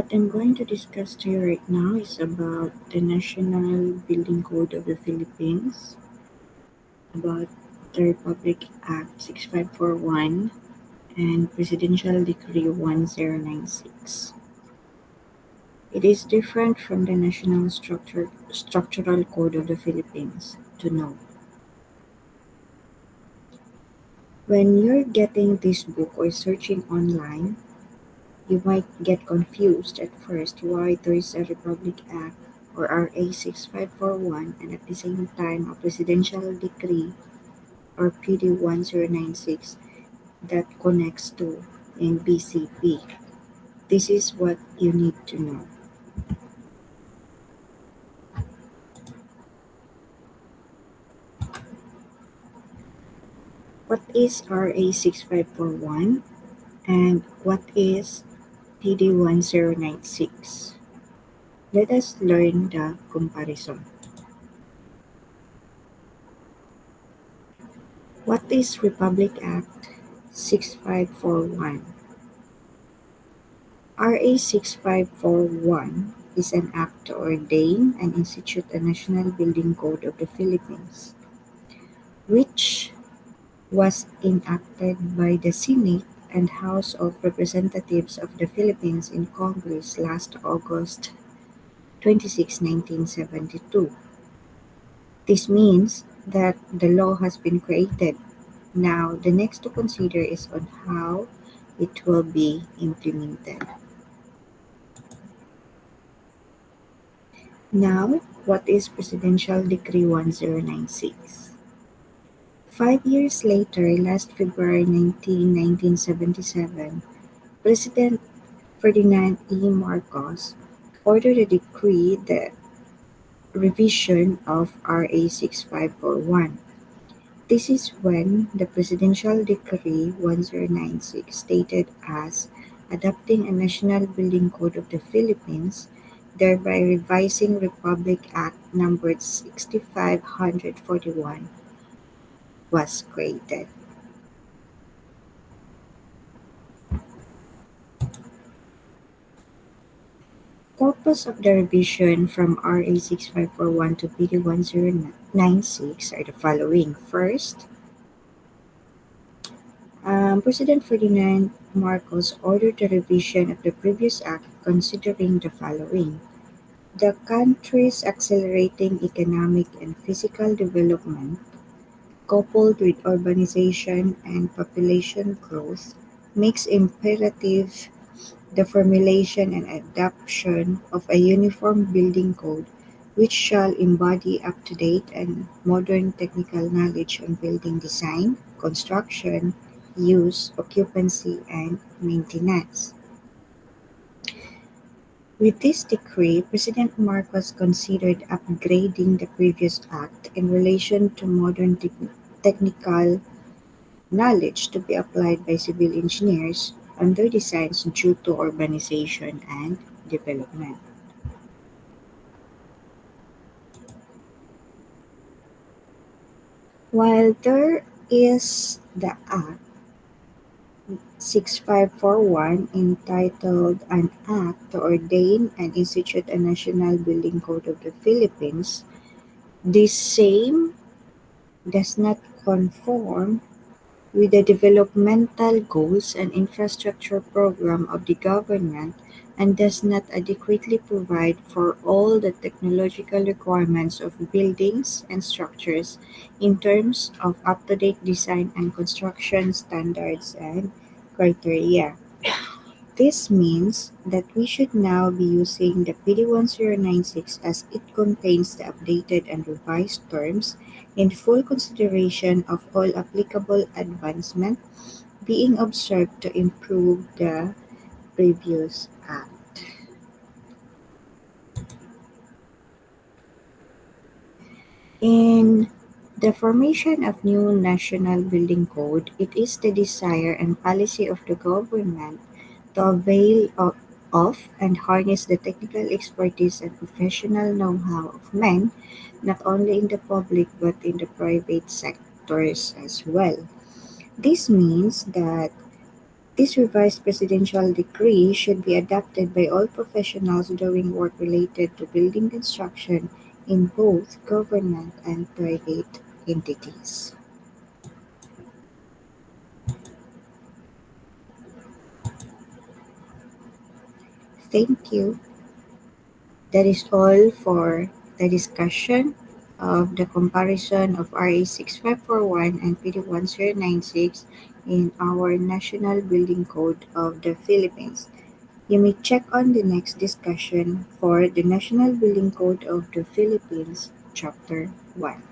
What I'm going to discuss to you right now is about the National Building Code of the Philippines, about the Republic Act 6541 and Presidential Decree 1096. It is different from the National Structural Code of the Philippines, to know. When you're getting this book or searching online, you might get confused at first why there is a Republic Act or RA 6541 and at the same time a Presidential Decree or PD 1096 that connects to NBCP. This is what you need to know. What is RA 6541 and what is PD 1096? Let us learn the comparison. What is Republic Act 6541? RA 6541 is an act to ordain and institute a national building code of the Philippines, which was enacted by the Senate and House of Representatives of the Philippines in Congress last August 26, 1972. This means that the law has been created. Now, the next to consider is on how it will be implemented. Now, what is Presidential Decree 1096? 5 years later, last February 19, 1977, President Ferdinand E. Marcos ordered a decree the revision of RA 6541. This is when the Presidential Decree 1096 stated as adopting a national building code of the Philippines, thereby revising Republic Act numbered 6541 was created. Purpose of the revision from RA 6541 to PD 1096 are the following. First, President Ferdinand Marcos ordered the revision of the previous act considering the following: the country's accelerating economic and physical development, coupled with urbanization and population growth, makes imperative the formulation and adoption of a uniform building code which shall embody up-to-date and modern technical knowledge on building design, construction, use, occupancy, and maintenance. With this decree, President Marcos considered upgrading the previous act in relation to modern technical knowledge to be applied by civil engineers on their designs due to urbanization and development. While there is the Act 6541 entitled An Act to Ordain and Institute a National Building Code of the Philippines, this same does not conform with the developmental goals and infrastructure program of the government and does not adequately provide for all the technological requirements of buildings and structures in terms of up-to-date design and construction standards and criteria. This means that we should now be using the PD 1096 as it contains the updated and revised terms in full consideration of all applicable advancement being observed to improve the previous act. In the formation of new national building code, it is the desire and policy of the government to avail of and harness the technical expertise and professional know-how of men, not only in the public but in the private sectors as well. This means that This revised presidential decree should be adopted by all professionals doing work related to building construction in both government and private entities. Thank you. That is all for the discussion of the comparison of RA 6541 and PD 1096 in our National Building Code of the Philippines. You may check on the next discussion for the National Building Code of the Philippines, Chapter 1.